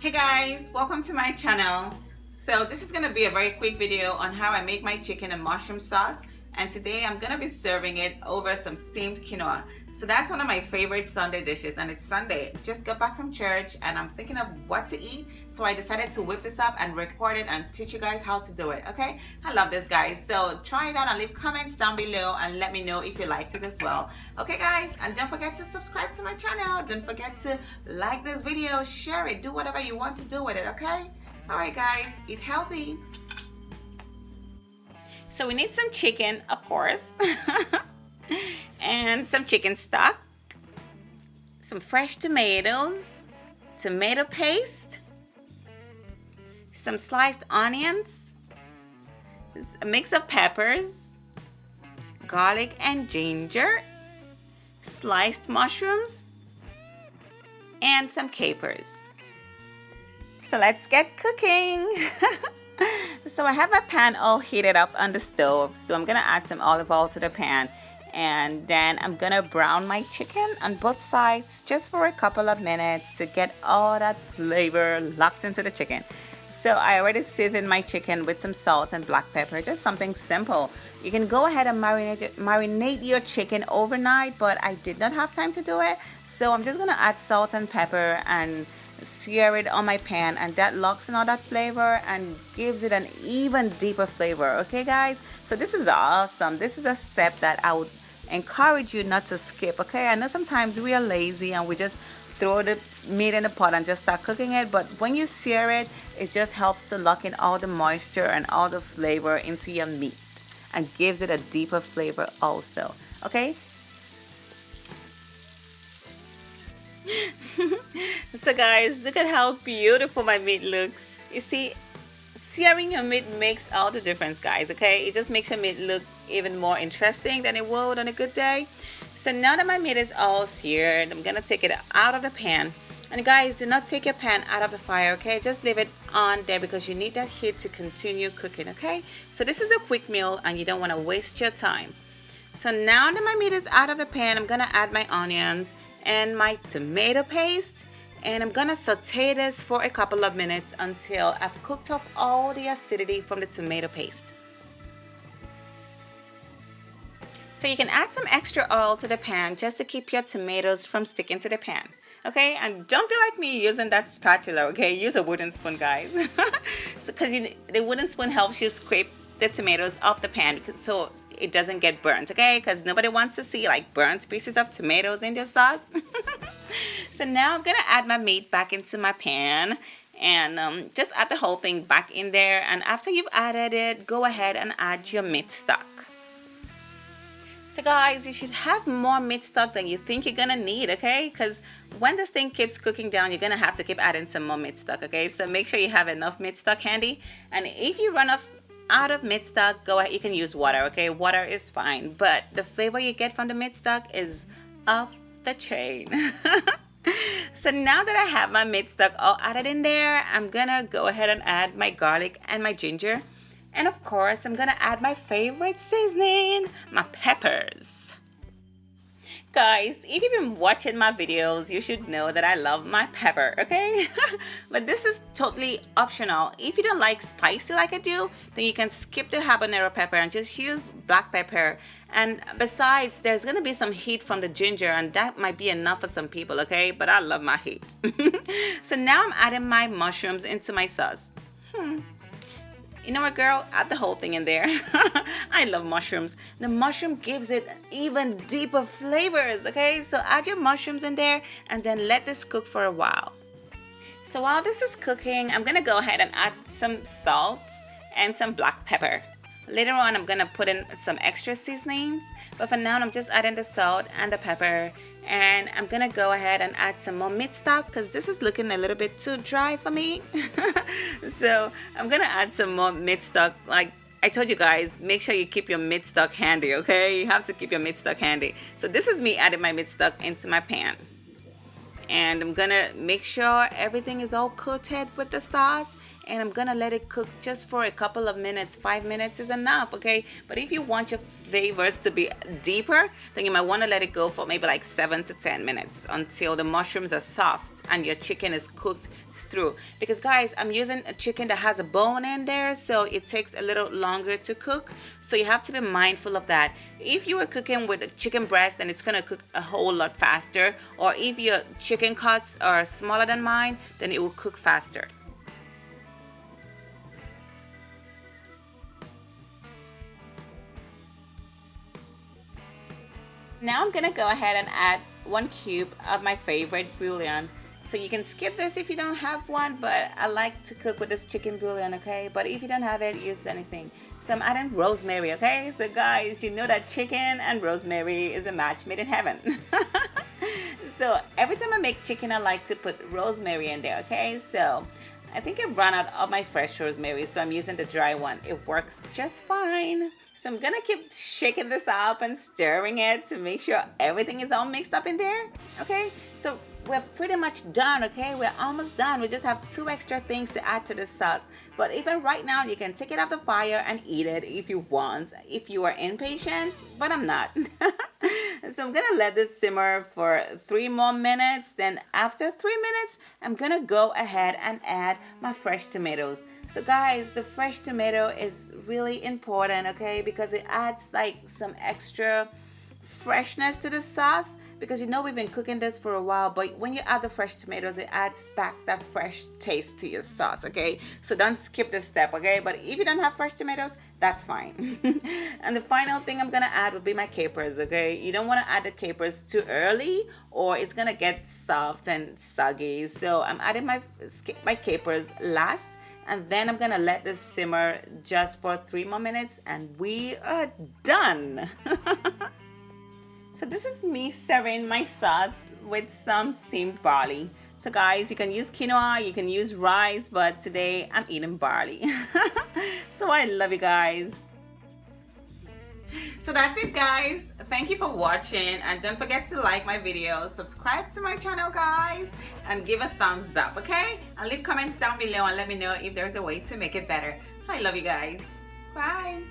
Hey guys, welcome to my channel. So this is going to be a very quick video on how I make my chicken and mushroom sauce, and today I'm going to be serving it over some steamed quinoa. So that's one of my favorite Sunday dishes, and it's Sunday. Just got back from church and I'm thinking of what to eat, so I decided to whip this up and record it and teach you guys how to do it. Okay, I love this, guys, so try it out and leave comments down below and let me know if you liked it as well. Okay guys, and don't forget to subscribe to my channel. Don't forget to like this video, share it, do whatever you want to do with it. Okay, all right guys, eat healthy. So we need some chicken, of course, and some chicken stock, some fresh tomatoes, tomato paste, some sliced onions, a mix of peppers, garlic and ginger, sliced mushrooms, and some capers. So let's get cooking. So I have my pan all heated up on the stove, so I'm gonna add some olive oil to the pan, and then I'm gonna brown my chicken on both sides just for a couple of minutes to get all that flavor locked into the chicken. So I already seasoned my chicken with some salt and black pepper, just something simple. You can go ahead and marinate your chicken overnight, but I did not have time to do it, so I'm just gonna add salt and pepper and sear it on my pan, and that locks in all that flavor and gives it an even deeper flavor. Okay guys, so this is awesome. This is a step that I would encourage you not to skip. Okay, I know sometimes we are lazy and we just throw the meat in the pot and just start cooking it, but when you sear it, it just helps to lock in all the moisture and all the flavor into your meat and gives it a deeper flavor also. Okay. So guys, look at how beautiful my meat looks. You see, searing your meat makes all the difference, guys. Okay, it just makes your meat look even more interesting than it would on a good day. So now that my meat is all seared, I'm gonna take it out of the pan. And guys, do not take your pan out of the fire, okay? Just leave it on there because you need that heat to continue cooking. Okay, so this is a quick meal and you don't want to waste your time. So now that my meat is out of the pan, I'm gonna add my onions and my tomato paste, and I'm gonna saute this for a couple of minutes until I've cooked up all the acidity from the tomato paste. So you can add some extra oil to the pan just to keep your tomatoes from sticking to the pan. Okay, and don't be like me using that spatula. Okay, use a wooden spoon, guys. So because the wooden spoon helps you scrape the tomatoes off the pan so it doesn't get burnt. Okay, because nobody wants to see like burnt pieces of tomatoes in their sauce. So now I'm gonna add my meat back into my pan and just add the whole thing back in there, and after you've added it, go ahead and add your meat stock. So guys, you should have more meat stock than you think you're gonna need, okay? Because when this thing keeps cooking down, you're gonna have to keep adding some more meat stock, okay? So make sure you have enough meat stock handy, and if you run out of meat stock, go ahead, you can use water. Okay, water is fine, but the flavor you get from the meat stock is off the chain. So now that I have my meat stock all added in there, I'm gonna go ahead and add my garlic and my ginger, and of course I'm gonna add my favorite seasoning, my peppers. Guys, if you've been watching my videos, you should know that I love my pepper, okay? But this is totally optional. If you don't like spicy like I do, then you can skip the habanero pepper and just use black pepper. And besides, there's gonna be some heat from the ginger, and that might be enough for some people, okay? But I love my heat. So now I'm adding my mushrooms into my sauce. You know what, girl? Add the whole thing in there. I love mushrooms. The mushroom gives it even deeper flavors, okay? So add your mushrooms in there and then let this cook for a while. So while this is cooking, I'm gonna go ahead and add some salt and some black pepper. Later on, I'm gonna put in some extra seasonings, but for now, I'm just adding the salt and the pepper, and I'm gonna go ahead and add some more meat stock because this is looking a little bit too dry for me. So I'm gonna add some more meat stock. Like I told you guys, make sure you keep your meat stock handy, okay? You have to keep your meat stock handy. So this is me adding my meat stock into my pan. And I'm gonna make sure everything is all coated with the sauce, and I'm gonna let it cook just for a couple of minutes. 5 minutes is enough, okay? But if you want your flavors to be deeper, then you might want to let it go for maybe like 7 to 10 minutes until the mushrooms are soft and your chicken is cooked through. Because guys, I'm using a chicken that has a bone in there, so it takes a little longer to cook. So you have to be mindful of that. If you were cooking with a chicken breast, then it's gonna cook a whole lot faster. Or if your chicken cuts are smaller than mine, then it will cook faster. Now I'm gonna go ahead and add 1 cube of my favorite bouillon. So you can skip this if you don't have one, but I like to cook with this chicken bouillon, okay? But if you don't have it, use anything. So I'm adding rosemary, okay? So guys, you know that chicken and rosemary is a match made in heaven. So every time I make chicken, I like to put rosemary in there, okay? So I think I ran out of my fresh rosemary, so I'm using the dry one. It works just fine. So I'm gonna keep shaking this up and stirring it to make sure everything is all mixed up in there, okay? So we're pretty much done, okay? We're almost done. We just have 2 extra things to add to the sauce. But even right now, you can take it off the fire and eat it if you want, if you are impatient, but I'm not. So I'm gonna let this simmer for 3 more minutes. Then after 3 minutes, I'm gonna go ahead and add my fresh tomatoes. So guys, the fresh tomato is really important, okay? Because it adds like some extra freshness to the sauce, because you know we've been cooking this for a while, but when you add the fresh tomatoes, it adds back that fresh taste to your sauce, okay? So don't skip this step, okay? But if you don't have fresh tomatoes, that's fine. And the final thing I'm gonna add would be my capers, okay? You don't want to add the capers too early or it's gonna get soft and soggy. So I'm adding my capers last, and then I'm gonna let this simmer just for 3 more minutes and we are done. So this is me serving my sauce with some steamed barley. So guys, you can use quinoa, you can use rice, but today I'm eating barley. So I love you guys. So that's it guys. Thank you for watching, and don't forget to like my videos, subscribe to my channel guys, and give a thumbs up, okay? And leave comments down below and let me know if there's a way to make it better. I love you guys. Bye.